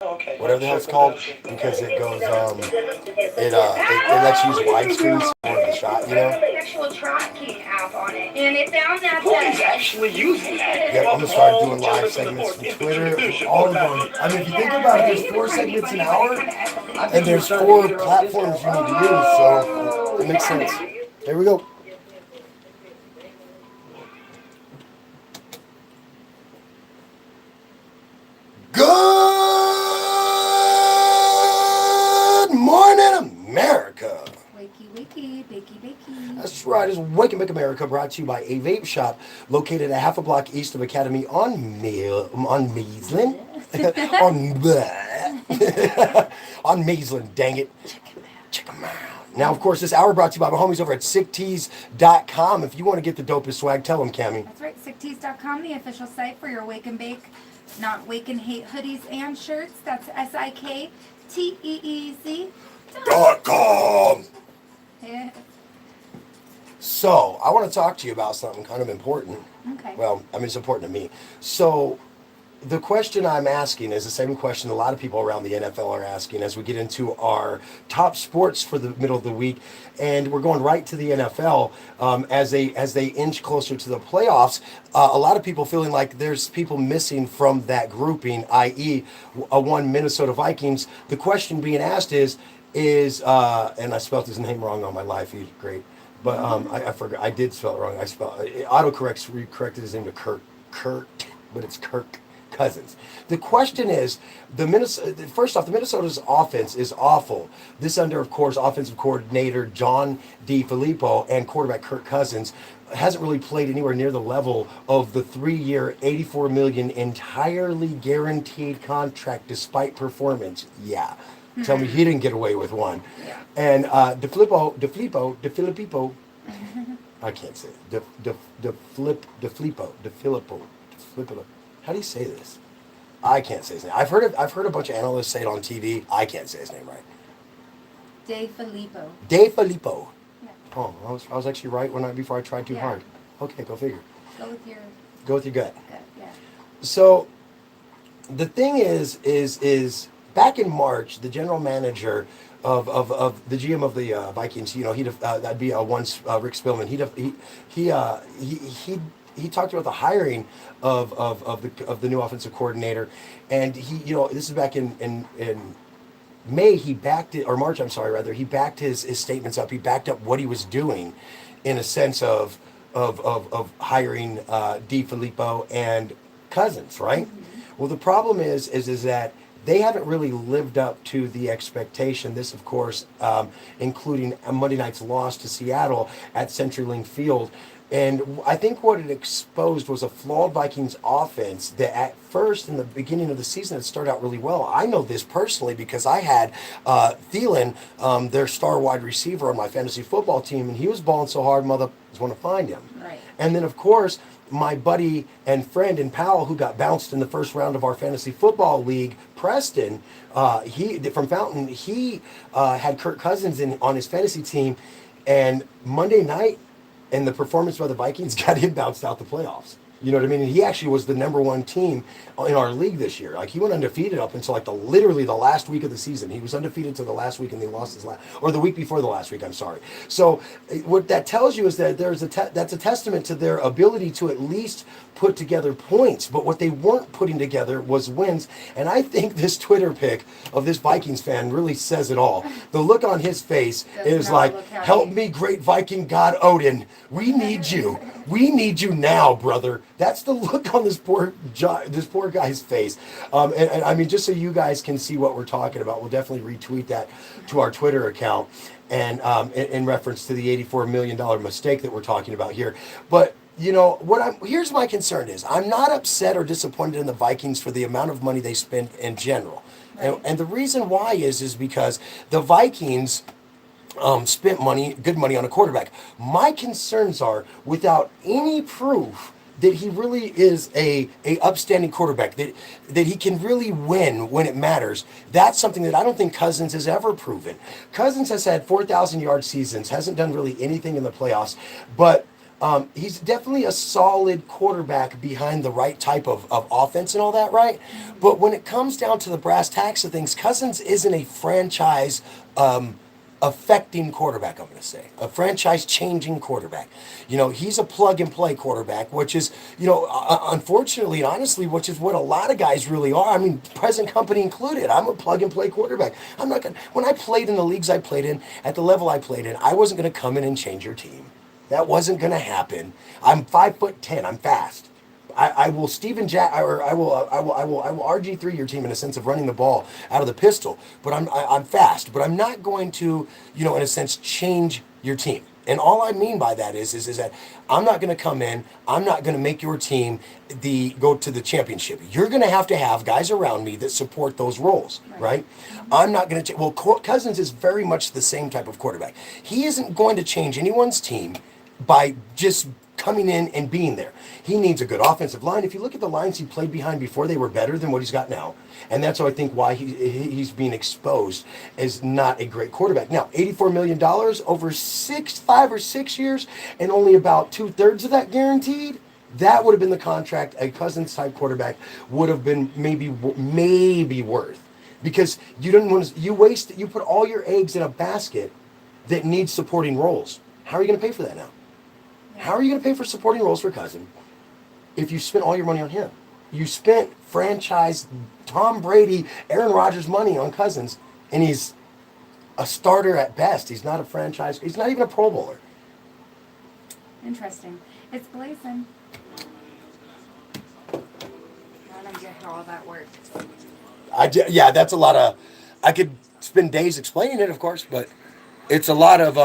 Okay. whatever the hell it's called, because it goes it lets you use widescreen so more of the shot, you know. Actual tracking app on it, and it found that. Who is actually using that? Yeah, I'm gonna start doing live segments from Twitter, all of them. I mean, if you think about it, there's 4 segments an hour, and there's 4 platforms you need to use, so it makes sense. Here we go. Good morning, America. Wakey, wakey, bakey, bakey. That's right. It's Wake and Make America, brought to you by a vape shop located a half a block east of Academy on Maisland. on Maisland, dang it. Check them out. Now, of course, this hour brought to you by my homies over at sicktees.com. If you want to get the dopest swag, tell them, Cammy. That's right, sicktees.com, the official site for your Wake and Bake, not Wake and Hate hoodies and shirts. That's SIKTEEZ.com. Yeah. So, I want to talk to you about something kind of important. Okay. Well, I mean, it's important to me. So, the question I'm asking is the same question a lot of people around the NFL are asking as we get into our top sports for the middle of the week, and we're going right to the NFL as they inch closer to the playoffs. A lot of people feeling like there's people missing from that grouping, i.e., one Minnesota Vikings. The question being asked is and I spelled his name wrong all my life. He's great. But I forgot. I did spell it wrong. Autocorrects corrected his name to Kurt, but it's Kirk Cousins. The question is, first off, the Minnesota's offense is awful. This under, of course, offensive coordinator John DeFilippo and quarterback Kirk Cousins hasn't really played anywhere near the level of the 3-year, $84 million entirely guaranteed contract despite performance. Yeah. Tell me he didn't get away with one. Yeah. And DeFilippo, I can't say it. DeFilippo. How do you say this? I can't say his name. I've heard a bunch of analysts say it on TV. I can't say his name right. DeFilippo. DeFilippo. Yeah. Oh, I was actually right before I tried too hard. Okay, go figure. Go with your gut. yeah. So the thing is back in March, the general manager of the GM of the Vikings, that'd be Rick Spielman. He talked about the hiring of the new offensive coordinator, and this is back in May. He backed it, or March, I'm sorry, rather. He backed his statements up. He backed up what he was doing, in a sense of hiring DeFilippo and Cousins, right? Mm-hmm. Well, the problem is that they haven't really lived up to the expectation. This, of course, including Monday night's loss to Seattle at CenturyLink Field. And I think what it exposed was a flawed Vikings offense that at first, in the beginning of the season, it started out really well. I know this personally because I had Thielen, their star wide receiver, on my fantasy football team, and he was balling so hard, mother was want to find him. Right. And then, of course, my buddy and friend and pal who got bounced in the first round of our fantasy football league, Preston, he from Fountain, he had Kirk Cousins on his fantasy team, and Monday night, and the performance by the Vikings got him bounced out the playoffs. You know what I mean? And he actually was the number one team in our league this year. Like, he went undefeated up until literally the last week of the season. He was undefeated until the last week, and he lost or the week before the last week. I'm sorry. So what that tells you is that that's a testament to their ability to at least put together points. But what they weren't putting together was wins. And I think this Twitter pic of this Vikings fan really says it all. The look on his face is like, "Help me, great Viking God Odin. We need you. We need you now, brother." That's the look on this poor guy's face. And I mean, just so you guys can see what we're talking about, we'll definitely retweet that to our Twitter account, and in reference to the $84 million mistake that we're talking about here. But here's my concern is I'm not upset or disappointed in the Vikings for the amount of money they spend in general. Right. And the reason why is because the Vikings spent good money on a quarterback. My concerns are, without any proof that he really is a upstanding quarterback, that he can really win when it matters. That's something that I don't think Cousins has ever proven. Cousins has had 4,000-yard seasons, hasn't done really anything in the playoffs, but He's definitely a solid quarterback behind the right type of offense and all that, right? But when it comes down to the brass tacks of things, Cousins isn't a franchise affecting quarterback, I'm going to say. A franchise changing quarterback. He's a plug and play quarterback, which is, unfortunately and honestly, which is what a lot of guys really are. I mean, present company included. I'm a plug and play quarterback. I'm not going to, when I played in the leagues I played in, at the level I played in, I wasn't going to come in and change your team. That wasn't going to happen. I'm 5'10". I'm fast. I will Steven Jack or I will RG3 your team in a sense of running the ball out of the pistol. But I'm fast. But I'm not going to in a sense change your team. And all I mean by that is that I'm not going to come in. I'm not going to make your team go to the championship. You're going to have guys around me that support those roles, right? I'm not going to. Well, Cousins is very much the same type of quarterback. He isn't going to change anyone's team by just coming in and being there. He needs a good offensive line. If you look at the lines he played behind before, they were better than what he's got now. And that's I think why he's being exposed as not a great quarterback. Now, $84 million over 5 or 6 years and only about 2/3 of that guaranteed. That would have been the contract a Cousins type quarterback would have been maybe worth. Because you put all your eggs in a basket that needs supporting roles. How are you going to pay for that now? How are you going to pay for supporting roles for Cousin if you spent all your money on him? You spent franchise Tom Brady, Aaron Rodgers money on Cousins, and he's a starter at best. He's not a franchise. He's not even a Pro Bowler. Interesting. It's blazing. I don't get how all that works. That's a lot of. I could spend days explaining it, of course, but it's a lot of